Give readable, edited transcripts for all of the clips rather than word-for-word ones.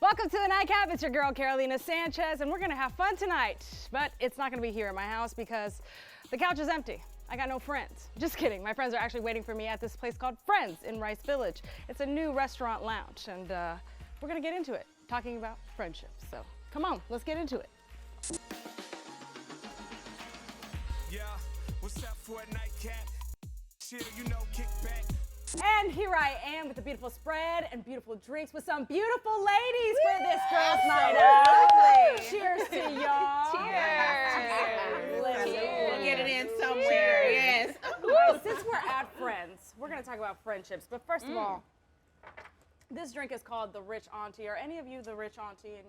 Welcome to the Nightcap. It's your girl, Carolina Sanchez, and we're gonna have fun tonight. But it's not gonna be here in my house because the couch is empty. I got no friends. Just kidding. My friends are actually waiting for me at this place called Friends in Rice Village. It's a new restaurant lounge, and we're gonna get into it, talking about friendships. So come on, let's get into it. Yeah, what's up for a nightcap? Chill, you know, kick back. And here I am with a beautiful spread and beautiful drinks with some beautiful ladies for this girls' night out. Cheers to y'all. Cheers. We'll get it in somewhere. Yes. Well, since we're at Friends, we're going to talk about friendships. But first of all, this drink is called the Rich Auntie. Are any of you the Rich Auntie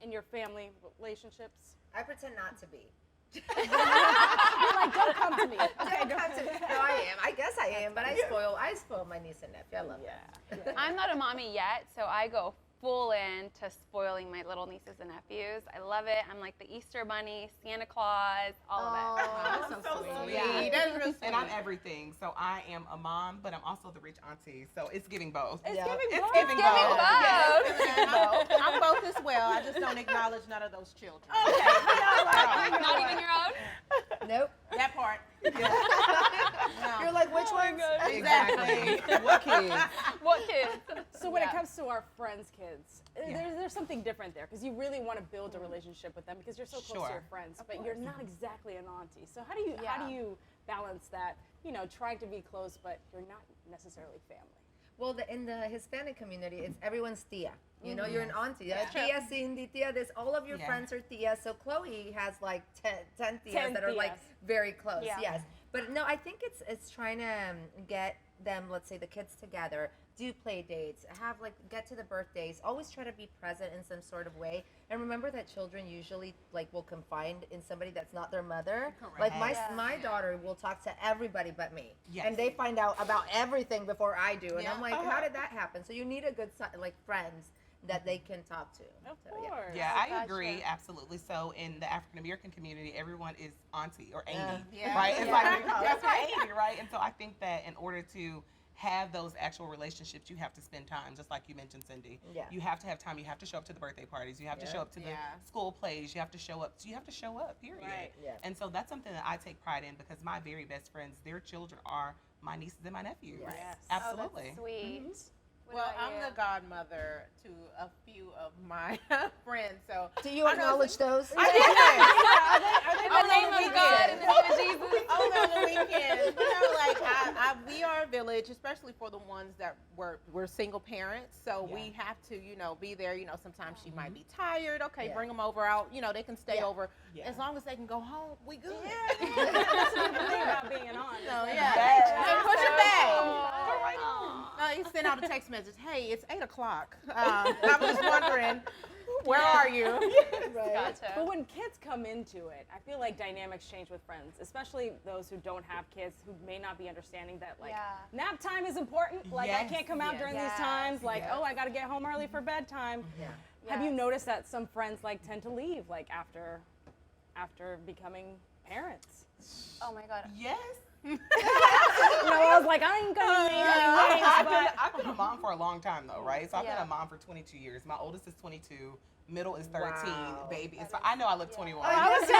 in your family relationships? I pretend not to be. You're like, don't come to me. Okay, don't come to me. No, I am. I guess I am, but I spoil my niece and nephew. I love that. I'm not a mommy yet, so I go full into spoiling my little nieces and nephews. I love it. I'm like the Easter Bunny, Santa Claus, all of it. Oh, that's so sweet. Yeah. That's real sweet. And I'm everything. So I am a mom, but I'm also the rich auntie. So it's giving both. It's Yeah. giving It's both. giving Giving both. both. I'm both as well. I just don't acknowledge none of those children. Not even your own? Nope. That part. You're like, which ones? Exactly. What kids? What kids? So when it Yeah. comes to our friends' kids, there's something different there because you really want to build a relationship with them because you're so close to Sure. your friends, but you're not exactly an auntie. So how do you balance that? You know, trying to be close, but you're not necessarily family. Well, in the Hispanic community, it's everyone's tia. You know, you're an auntie. Tia Cindy, tia this. All of your friends are tias. So Chloe has like 10 tias that are like very close. Yeah. Yes. But no, I think it's trying to get them, let's say the kids together, do play dates, get to the birthdays, always try to be present in some sort of way. And remember that children usually will confide in somebody that's not their mother. Correct. Like my daughter will talk to everybody but me. Yes. And they find out about everything before I do. And Yeah. I'm like, how did that happen? So you need a good friends that they can talk to. Of So, course. Yeah, Oh, I gotcha. agree, absolutely. So in the African American community, everyone is auntie or auntie, Yeah. right? It's Yeah. like, that's right, auntie, right? And so I think that in order to have those actual relationships, you have to spend time, just like you mentioned, Cindy. Yeah. You have to have time. You have to show up to the birthday parties. You have to show up to the school plays. You have to show up. You have to show up, period. Right. Yeah. And so that's something that I take pride in because my very best friends, their children are my nieces and my nephews. Yes. Absolutely. Oh, that's sweet. What Well, about I'm you? the godmother to a few of my friends. So Do you acknowledge those? I did. In the name of God, in the name of Jesus. Only on the weekends. But no, like we are a village, especially for the ones that we're single parents. So we have to, be there. Sometimes she might be tired. Okay, Yeah. bring them over out. They can stay over. Yeah. As long as they can go home, we good. That's the thing about being an aunt. So Yes. yeah, and push it back. Aw. You send out a text message. Hey, it's 8 o'clock. I was wondering, where are you? Right. Gotcha. But when kids come into it, I feel like dynamics change with friends, especially those who don't have kids who may not be understanding that nap time is important. Like I Yes. can't come out during these times. Like, oh, I got to get home early for bedtime. Yeah. Have you noticed that some friends tend to leave after becoming parents? Oh my God. Yes. I was like, I ain't gonna name any names, I've been a mom for a long time though, right? So I've Yeah. been a mom for 22 years. My oldest is 22, middle is 13, Wow. baby. I know I look 21. I was Show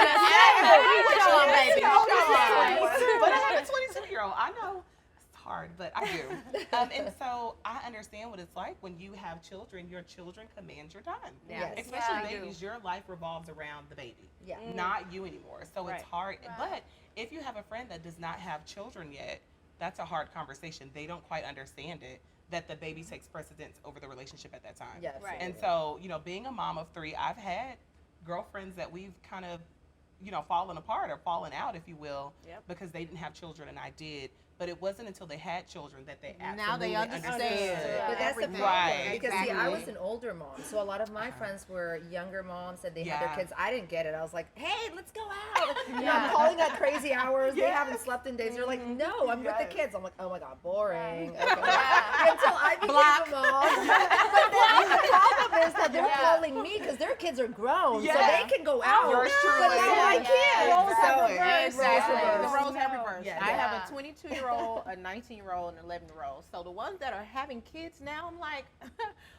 'em, baby. But I have a 22-year-old. I know it's hard, but I do. And so I understand what it's like when you have children. Your children command your time. Yes. Especially Yeah, I do. babies. Your life revolves around the baby, Yeah. not you anymore. So Right. it's hard. But if you have a friend that does not have children yet, that's a hard conversation. They don't quite understand it, that the baby takes precedence over the relationship at that time. Yes. Right. And so, being a mom of 3, I've had girlfriends that we've kind of, fallen apart or fallen out, if you will, Yep. because they didn't have children and I did. But it wasn't until they had children that they absolutely Now they understand. But that's the problem. Right. Because see, I Exactly. was an older mom, so a lot of my friends were younger moms and they had Yeah. their kids. I didn't get it. I was like, hey, let's go out. I'm calling at crazy hours. They haven't slept in days. They're like, no, I'm with the kids. I'm like, oh my God, boring. Okay. Until I became a mom. But then the problem is that they're calling me because they're kids are grown, so Yeah. they can go out. Yours But truly. now my kids. Roles have So, reversed. Exactly. The Oh, roles have no. reversed. Yeah. I have a 22-year-old, a 19-year-old, and an 11-year-old. So the ones that are having kids now, I'm like,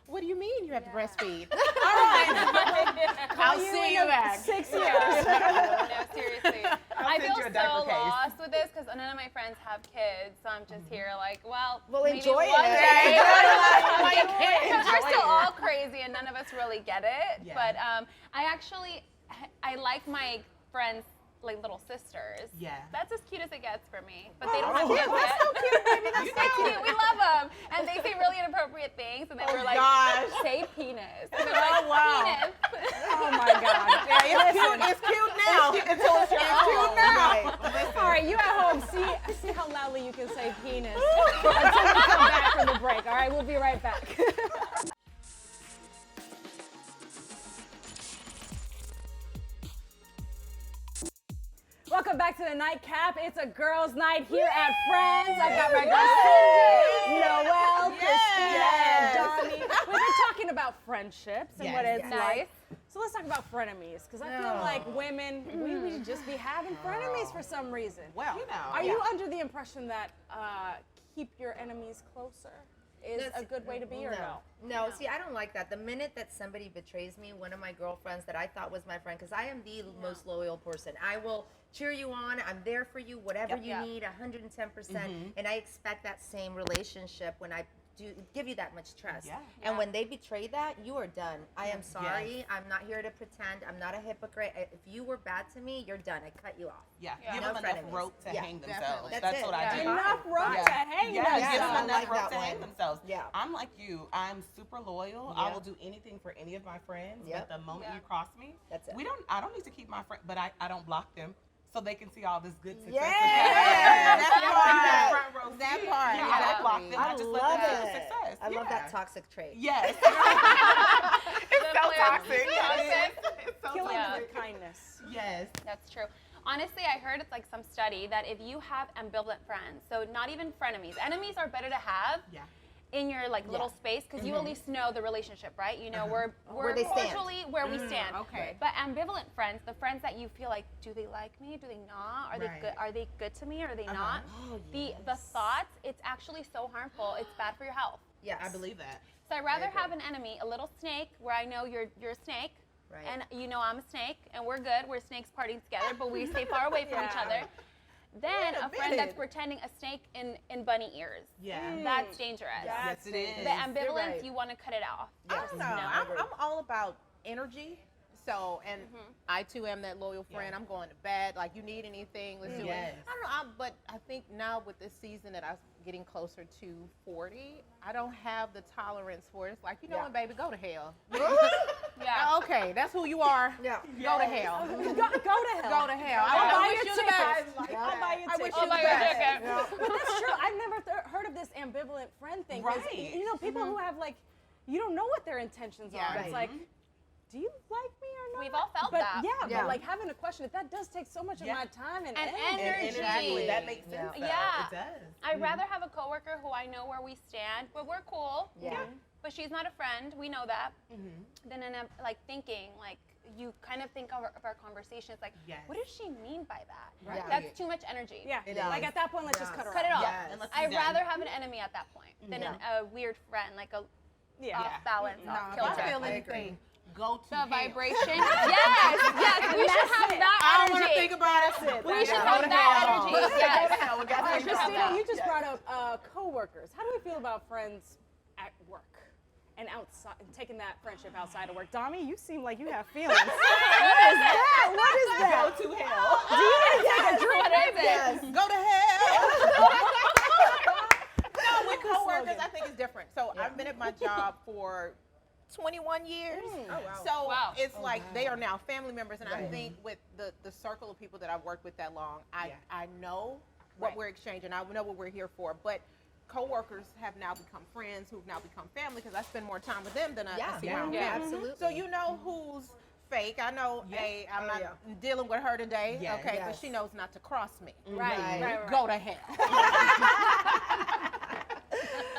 what do you mean you have to breastfeed? All right. I'll see you back. 6 years. No, seriously. I send feel you a diaper so case. lost with this because none of my friends have kids, so I'm just here like, well, Well, maybe enjoy one it. day. Right. Because we're Enjoy still it. all crazy and none of us really get it. Yeah. But I like my friends like little sisters. Yeah. That's as cute as it gets for me. But they don't have Oh, kids that's yet. so cute, baby. That's So cute. We love them. And they say really inappropriate things. And then we're like, gosh. say penis. And they're like, wow. penis. Oh my God. Yeah, it's cute now. Until it's your own. Right. All right, you at home, see how loudly you can say penis until we come back from the break. All right, we'll be right back. Welcome back to the Nightcap. It's a girls' night here at Friends. I've got my girls Cindy, Noelle, Christina, and Donnie. We've been talking about friendships and what it's yes. like. So let's talk about frenemies, because I feel like women, we just be having frenemies for some reason. Well, you know. Are you under the impression that keep your enemies closer is That's- a good way to be, or no? No, see, I don't like that. The minute that somebody betrays me, one of my girlfriends that I thought was my friend, because I am the most loyal person. I will cheer you on. I'm there for you, whatever you need, 110%. And I expect that same relationship when I do give you that much trust. Yeah. And when they betray that, you are done. I am sorry. I'm not here to pretend. I'm not a hypocrite. If you were bad to me, you're done. I cut you off. Yeah. Yeah. Give No them enough frenemies. rope to Yeah, hang definitely. themselves. That's That's it. what I do. Yeah. Enough rope Yeah. to hang Yeah, themselves. give them I enough like rope that to hang one. themselves. Yeah. I'm like you. I'm super loyal. Yeah. I will do anything for any of my friends. Yep. But the moment Yeah. you cross me, That's it. I don't need to keep my friend, but I don't block them so they can see all this good success. Yeah, that's that part. front row That seat. part, Yeah, I don't block exactly. them. I just let them see the success. I love Yeah. that toxic trait. Yes. It's so toxic. Toxic. So Killing Yeah. with kindness. Yes. That's true. Honestly, I heard it's like some study that if you have ambivalent friends, so not even frenemies, enemies are better to have Yeah. in your like little space because you at least know the relationship, right? You know we're Where they stand. cordially where we stand. okay. But ambivalent friends, the friends that you feel like, do they like me? Do they not? Are they Right. good? Are they good to me? Or are they not? The thoughts, it's actually so harmful. It's bad for your health. Yes. I believe that. So I'd rather agree. have an enemy, a little snake, where I know you're a snake, Right. and you know I'm a snake, and we're good. We're snakes partying together, but we stay far away from each other. Then a friend that's pretending a snake in bunny ears. Yeah. That's dangerous. Yes, it is. The ambivalence, right. you want to cut it off. I don't know. I'm all about energy. So, and I too am that loyal friend. Yeah. I'm going to bed. Like, you need anything, let's do Yes. it. I don't know, but I think now with this season that I'm getting closer to 40, I don't have the tolerance for it. It's like, you know what, baby, go to hell. Yeah. Okay, that's who you are. Yeah. Go to hell. Go to hell. Go to hell. I'll buy I wish your you the best. ticket. I'll buy your I wish ticket. you Oh the my best. God, okay. But that's true. I've never heard of this ambivalent friend thing. 'Cause, Right. You know, people who have like, you don't know what their intentions Yeah. are. It's Right. like, do you like me or not? We've all felt but, that. Yeah, Yeah. but like having a question, that does take so much of Yeah. my time and And energy. energy. Exactly. That makes sense. Yeah. Though. Yeah. It does. I'd rather have a coworker who I know where we stand, but we're cool. Yeah. But she's not a friend. We know that. Then in like thinking, like you kind of think of our conversations, like, Yes. what does she mean by that? Right. That's too much energy. Yeah, It like is. at that point, let's just cut her Cut it off. off. Yes. Unless I'd he's done. rather have an enemy at that point than a weird friend, like a Yeah. off balance, No, off if I kilter. feel I anything, go to The hell. vibration. yes, we should have that I don't energy. want to think about it. We should Go have to that hell. energy. Yes. All right, We should have Christina, that. you just brought up coworkers. How do we feel about friends at work and outside, taking that friendship outside of work? Dami, you seem like you have feelings. What is that? What is that? Go to hell. Do you need to take a drink? What is it? Go to hell. No, with coworkers, slogan. I think it's different. So I've been at my job for 21 years. Oh, wow. So Wow. it's like they are now family members, and I think with the circle of people that I've worked with that long, I know what we're exchanging. I know what we're here for. But coworkers have now become friends, who've now become family because I spend more time with them than I see my own Yeah, family. absolutely. So you know who's fake. I know, hey, I'm not dealing with her today, Yes. okay, but Yes. she knows not to cross me. Right, right, right. Go to hell.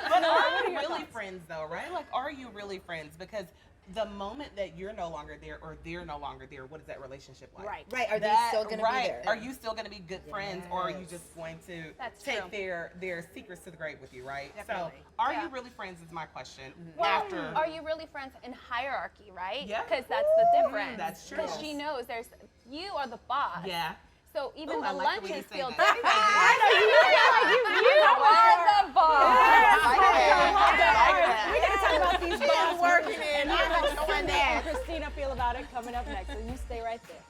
But are you really friends though, right? Like, are you really friends? Because the moment that you're no longer there or they're no longer there, what is that relationship like? Right. Are they still going to be there? Are you still going to be good friends, or are you just going to That's take true. their secrets to the grave with you, right? Definitely. So, are Yeah. you really friends is my question. Well, After are you really friends in hierarchy, right? Yeah. Because that's the difference. That's true. Because she knows you are the boss. yeah. So even Ooh, the I like the way you lunches say feel that. different. You are the boss. We gotta talk about these boss working moves. in. And I'm hear how enjoying Cindy that. and Christina feel about it coming up next. So you stay right there.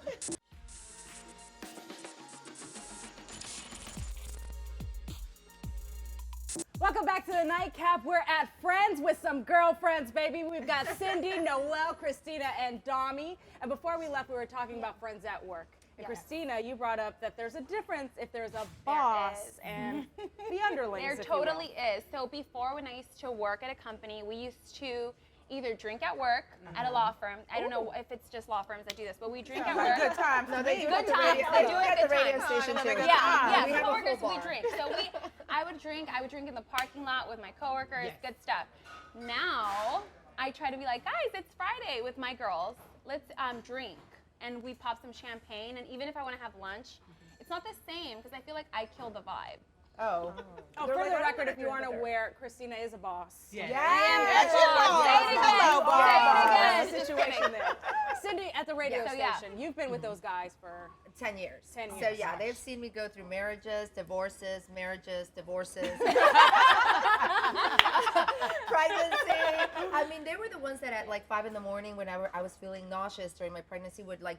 Welcome back to the Nightcap. We're at Friends with some girlfriends, baby. We've got Cindy, Noelle, Christina, and Dami. And before we left, we were talking about friends at work. And Yes. Christina, you brought up that there's a difference if there's a boss is. and the underlings. There if you will. totally is. So before, when I used to work at a company, we used to either drink at work at a law firm. I don't know if it's just law firms that do this, but we drink at work. Good times. No, they do Good it at the times. radio. They They do do it it at at the good radio times. station Oh, too. good Yeah, times. yeah. We have a Coworkers, full we bar. drink. So I would drink in the parking lot with my coworkers. Yes. Good stuff. Now I try to be like, guys, it's Friday with my girls. Let's drink, and we pop some champagne. And even if I want to have lunch, it's not the same because I feel like I kill the vibe. Oh. Oh, They're for like, the I don't record, wanna if you drink aren't with her. aware, Christina is a boss. Yeah. That's your Say boss. it again. Hello, Say boss. it again. That's the Just situation kidding. there. Cindy, at the radio So, yeah. station, you've been with those guys for 10 years. 10 So years. yeah, they've seen me go through marriages, divorces, pregnancy. I mean, they were the ones that at like 5 in the morning when I was feeling nauseous during my pregnancy would like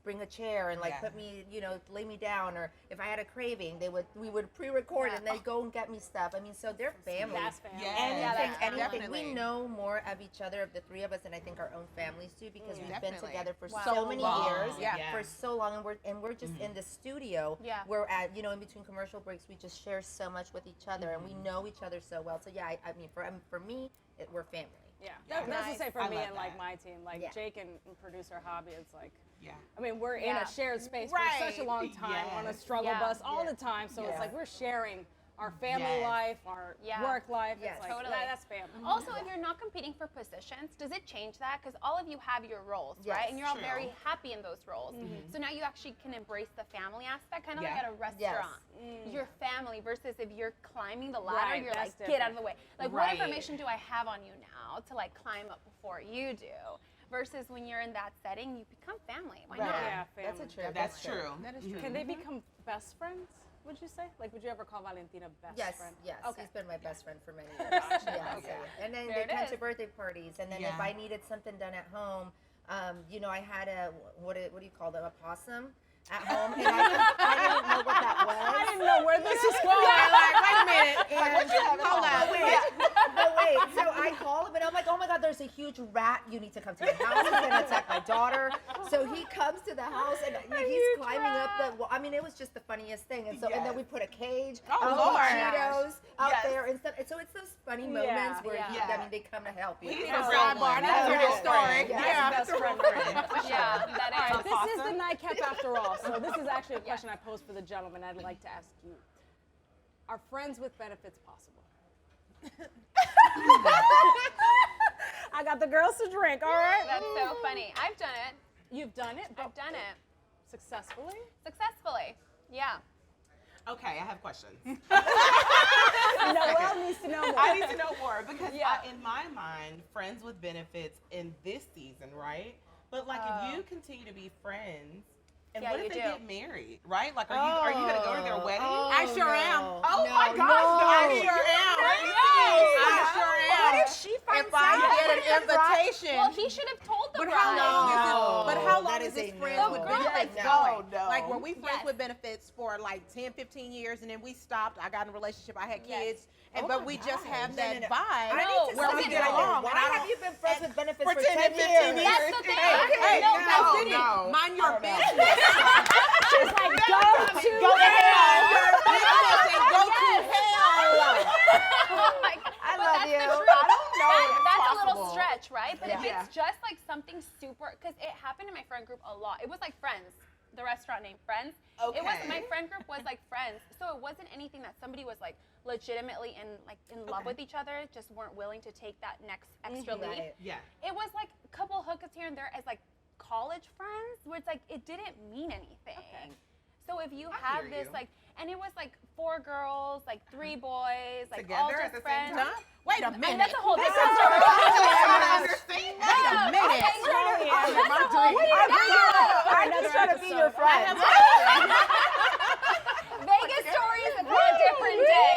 bring a chair and like Yeah. put me, lay me down, or if I had a craving, we would pre-record and they'd go and get me stuff. I mean, so they're family. That's family. Yeah. Anything, that's anything. definitely. We know more of each other, of the three of us, than I think our own families do, because we've been Definitely. together for Wow. so many long. years, Yeah. for so long, and we're just in the studio. Yeah. We're at, in between commercial breaks, we just share so much with each other, and we know each other so well. So yeah, I mean, for me, we're family. Yeah, Yeah. that's the Nice. same for I me love and like that. my team. Like Yeah. Jake and producer Hobby, it's like, Yeah. I mean, we're in Yeah. a shared space Right. for such a long time on a Yes. struggle Yeah. bus all Yeah. the time. So it's Yeah. like we're sharing our family Yes. life, our Yeah. work life. Yes. It's like Totally. that's family. Also, if you're not competing for positions, does it change that? Because all of you have your roles, Yes, right? And you're all true. very happy in those roles. So now you actually can embrace the family aspect, kind of like Yeah. at a restaurant. Your family versus if you're climbing the ladder, Right, you're like, that's get out of the way. Like, what Right. information do I have on you now to like climb up before you do? Versus when you're in that setting, you become family. Why not? Yeah, That's a family. true. That's true. That is true. Can they become best friends? Would you say? Like, would you ever call Valentina best Yes, friend? yes. Okay. He's been my best friend for many years. Yes. Okay. And then There they it come is. to birthday parties, and then Yeah. if I needed something done at home, I had what do you call them, a possum at home, and I didn't know what that was. I didn't know where this is going. Wait a minute. And Hold on. wait. So I call him and I'm like, oh my God, there's a huge rat. You need to come to my house. He's gonna attack my daughter. So he comes to the house and he's climbing up the wall. I mean, it was just the funniest thing. And so and then we put a cage Oh, of Lord. Cheetos out Yes. there and stuff. And so it's those funny moments where yeah. I mean, they come to help you. He's Yeah. a real Sidebar. one. That's a That's real a story. friend. Yeah. Best friend. Yeah, that All is. right, this is the nightcap after all. So this is actually a question I posed for the gentleman. I'd like to ask you: are friends with benefits possible? I got the girls to drink. All right. That's so funny. I've done it. You've done it. I've done it Successfully. successfully. Yeah. Okay, I have questions. Noelle needs to know more. I need to know more because Yeah. in my mind, friends with benefits in this season, right? But like if you continue to be friends, and Yeah, what you if they do. get married, right? Like are you gonna go to their wedding? I sure am. Oh no, my gosh, no. I sure am. I sure am. What if she finds If I out? get an invitation. Well, he should have told the But bride. how long is No, it? But how long that is is this a friends no. with The girl benefits is going? no. Like, were we friends Yes. with benefits for like 10, 15 years, and then we stopped? I got in a relationship. I had Yes. kids, and Oh but my we just God. have No, that no, no. vibe I need to where we listen get to along. Why and I have don't- you been friends with benefits for for 10 10 to 15 years? years? That's the thing. Hey, No, no, that's Cindy, no. mind your I don't know. business. She's like, go to Go to hell. hell. Your business and go to hell. Oh my God. I But love that's you. the truth. I don't know if it's That's a possible. little stretch, right? But if Yeah. it's just like something super, because it happened in my friend group a lot. It was like friends, the restaurant name Friends. Okay. It was my friend group was like friends, so it wasn't anything that somebody was like legitimately in love with each other, just weren't willing to take that next extra leap. Right. Yeah. It was like a couple hookups here and there as like college friends, where it's like it didn't mean anything. So if you have hear this you. like, and it was like 4 girls, like 3 boys, like all Together at just the same friends. time? Wait a I mean, minute. that's a whole This different is story. Wait a minute. That's a whole I'm just trying to be your friend. Vegas stories for a different day.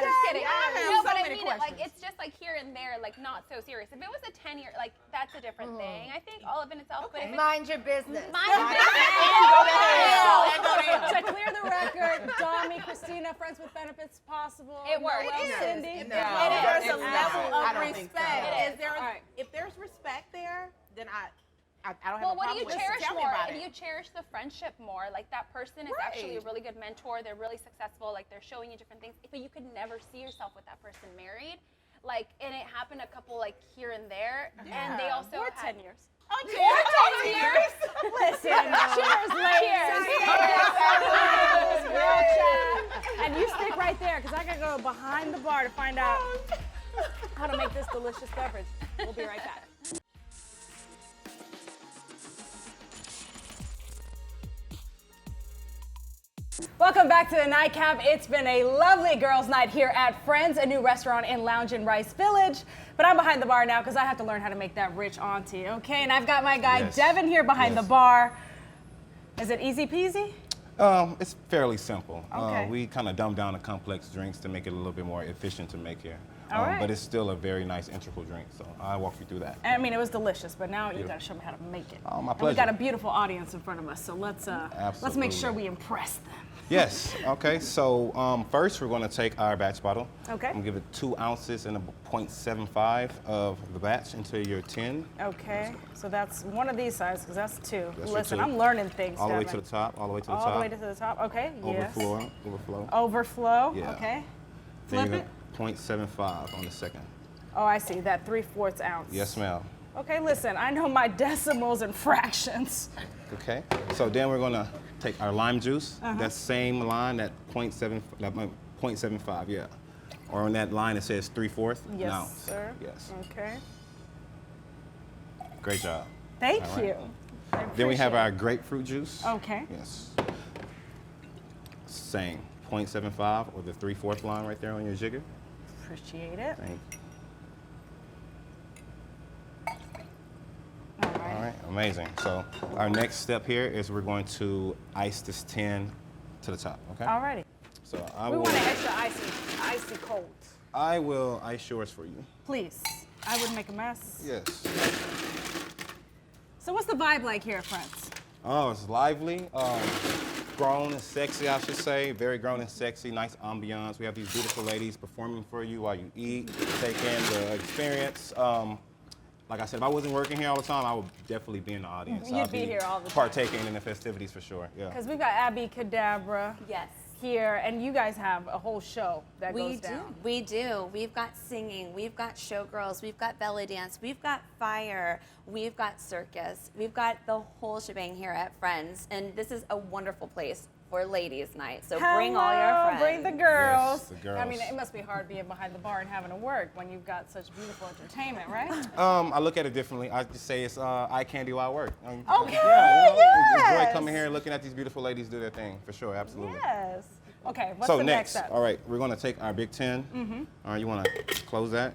Just kidding. I have No, so but I many mean it like questions. it's just like here and there, like not so serious. If it was a 10-year, like that's a different thing. I think all of it itself. But if it's Mind your business. mind your business. To clear the record, Dami, Christina, friends with benefits possible. It works. Noel, It is. Cindy. No. There's a It's level not. I of don't think so. respect. It is. Is there? All right. If there's respect there, then I don't have Well, a what problem do you with it. cherish Tell me more? about Do it. you cherish the friendship more? Like that person is actually a Right. really good mentor. They're really successful. Like they're showing you different things. But you could never see yourself with that person married. Like, and it happened a couple like here and there. And they also Or had 10 years. Oh, yeah, 10 years. Listen, cheers, ladies. Cheers. Girl chat. And you stick right there, because I got to go behind the bar to find out how to make this delicious beverage. We'll be right back. Welcome back to the Nightcap. It's been a lovely girls' night here at Friends, a new restaurant in Lounge in Rice Village. But I'm behind the bar now because I have to learn how to make that rich auntie, okay? And I've got my guy Yes. Devin here behind Yes. the bar. Is it easy peasy? It's fairly simple. Okay. We kind of dumb down the complex drinks to make it a little bit more efficient to make here. All right. But it's still a very nice integral drink, so I'll walk you through that. I mean, it was delicious, but now you Beautiful. got to show me how to make it. Oh, my And we pleasure. got a beautiful audience in front of us, so let's make sure Absolutely. we impress them. Yes, okay, so first we're gonna take our batch bottle. Okay. I'm gonna give it 2 ounces and a 0.75 of the batch into your tin. Okay, so that's one of these sides, because that's 2. That's your Listen, 2. I'm learning things, All the way Devin. to the top, all the way to the All top. the way to the top, okay, yes. Overflow. Overflow, Yeah. okay. Then Flip you it. got 0.75 on the second. Oh, I see, that 3/4 ounce. Yes, ma'am. Okay, listen, I know my decimals and fractions. Okay, so then we're gonna take our lime juice. Uh-huh. That same line, that 0.75, yeah. Or on that line it says 3/4 Yes, ounce. sir. Yes, Okay. great job. Thank All right. you. I Then we have appreciate our grapefruit juice. it. Okay. Yes. Same, 0.75 or the 3/4 line right there on your jigger. Appreciate it. Thank you. All All right. right, amazing. So our next step here is we're going to ice this tin to the top, okay? Alrighty. So I We will, want it extra icy cold. I will ice yours for you. Please. I would make a mess. Yes. So what's the vibe like here at Friends? Oh, it's lively, grown and sexy, I should say. Very grown and sexy, nice ambiance. We have these beautiful ladies performing for you while you eat, take in the experience. Like I said, if I wasn't working here all the time, I would definitely be in the audience. You'd I'd be here all the time. Partaking in the festivities for sure, yeah. Because we've got Abby Cadabra Yes. here, and you guys have a whole show that goes down. We do. We've got singing, we've got showgirls, we've got belly dance, we've got fire, we've got circus, we've got the whole shebang here at Friends, and this is a wonderful place for ladies' night. So bring all your Hello, friends. Bring the girls. Yes, the girls. I mean, it must be hard being behind the bar and having to work when you've got such beautiful entertainment, right? I look at it differently. I just say it's eye candy while I work. Okay, Yeah, yes. enjoy coming here and looking at these beautiful ladies do their thing, for sure, absolutely. Yes. Okay, what's So the next step? all right, we're gonna take our big tin. All right, you wanna close that?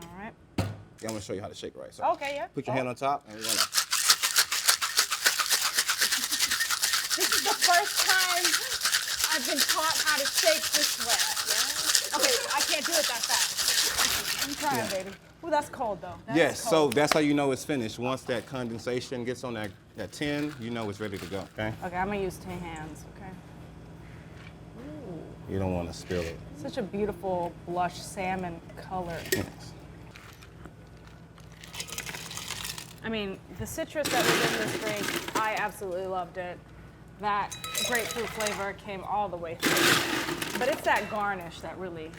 All right. Yeah, I'm gonna show you how to shake it right. So Okay, yeah. put your hand on top and we're gonna. This is the first time I've been taught how to shake this way. Yeah? Okay, I can't do it that fast. I'm trying, baby. Ooh, that's cold though. That's Yes, so cold. that's how you know it's finished. Once that condensation gets on that tin, you know it's ready to go, okay? Okay, I'm gonna use 2 hands, okay? You don't wanna spill it. Such a beautiful blush salmon color. Yes. I mean, the citrus that was in this drink, I absolutely loved it. That grapefruit flavor came all the way through. But it's that garnish that really,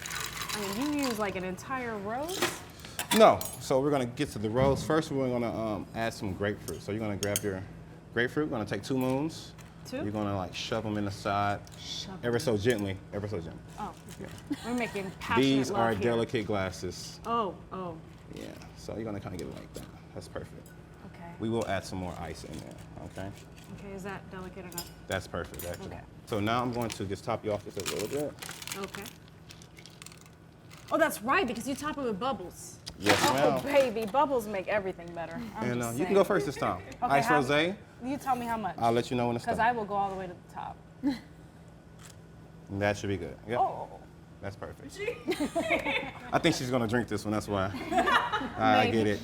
I mean, you use like an entire rose? No, so we're gonna get to the rose. First, we're gonna add some grapefruit. So you're gonna grab your grapefruit. We're gonna take 2 moons. 2? You're gonna like shove them in the side, ever so gently, ever so gently. Oh, Yeah. we're making passionate These love are here. delicate glasses. Oh. Yeah, so you're gonna kind of get it like that. That's perfect. Okay. We will add some more ice in there, okay? Okay, is that delicate enough? That's perfect, actually. Okay. So now I'm going to just top you off just a little bit. Okay. Oh, that's right, because you top it with bubbles. Yes, Oh, ma'am. baby, bubbles make everything better. I'm And just you saying. can go first this time. Okay, Ice rosé, You tell me how much. I'll let you know when it's Because done. I will go all the way to the top. That should be good. Yep. Oh. That's perfect. I think she's gonna drink this one, that's why. I get it.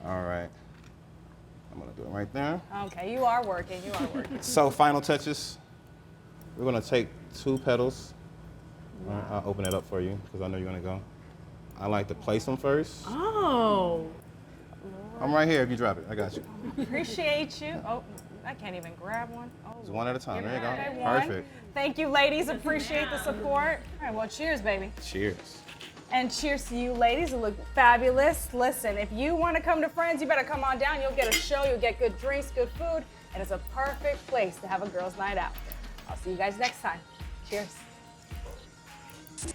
All right. I'm gonna do it right there. Okay, you are working. You are working. So final touches. We're gonna take 2 petals. All right, I'll open it up for you because I know you're gonna go. I like to place them first. Oh. I'm right here if you drop it. I got you. Appreciate you. Oh, I can't even grab one. Oh. It's one at a time. There you go. Okay, one. Perfect. Thank you, ladies. Appreciate the support. All right, well, cheers, baby. Cheers. And cheers to you, ladies. You look fabulous. Listen, if you want to come to Friends, you better come on down. You'll get a show, you'll get good drinks, good food, and it's a perfect place to have a girls' night out. I'll see you guys next time. Cheers.